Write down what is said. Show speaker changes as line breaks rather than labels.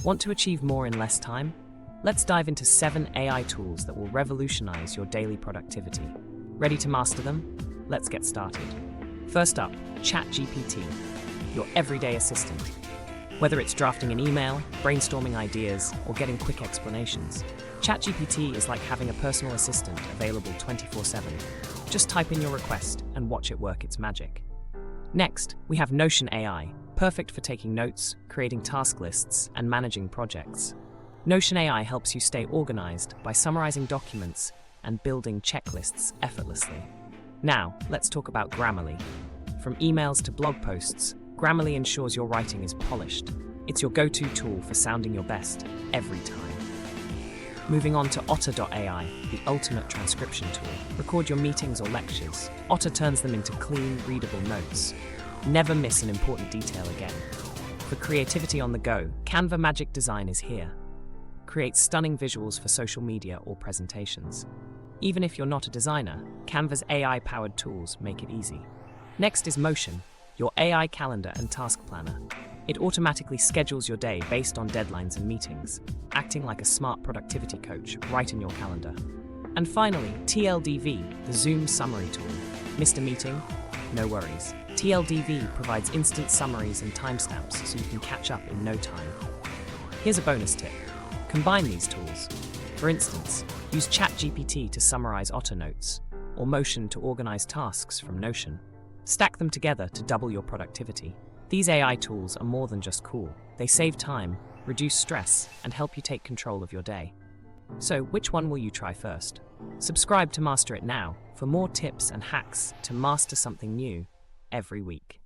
Want to achieve more in less time? Let's dive into 7 AI tools that will revolutionize your daily productivity. Ready to master them? Let's get started. First up, ChatGPT, your everyday assistant. Whether it's drafting an email, brainstorming ideas, or getting quick explanations, ChatGPT is like having a personal assistant available 24/7. Just type in your request and watch it work its magic. Next, we have Notion AI, perfect for taking notes, creating task lists, and managing projects. Notion AI helps you stay organized by summarizing documents and building checklists effortlessly. Now, let's talk about Grammarly. From emails to blog posts, Grammarly ensures your writing is polished. It's your go-to tool for sounding your best every time. Moving on to Otter.ai, the ultimate transcription tool. Record your meetings or lectures. Otter turns them into clean, readable notes. Never miss an important detail again. For creativity on the go, Canva Magic Design is here. Create stunning visuals for social media or presentations. Even if you're not a designer, Canva's AI-powered tools make it easy. Next is Motion, your AI calendar and task planner. It automatically schedules your day based on deadlines and meetings, acting like a smart productivity coach right in your calendar. And finally, TLDV, the Zoom summary tool. Missed a meeting? No worries. TLDV provides instant summaries and timestamps so you can catch up in no time. Here's a bonus tip. Combine these tools. For instance, use ChatGPT to summarize Otter notes, or Motion to organize tasks from Notion. Stack them together to double your productivity. These AI tools are more than just cool. They save time, reduce stress, and help you take control of your day. So, which one will you try first? Subscribe to Master It now for more tips and hacks to master something new every week.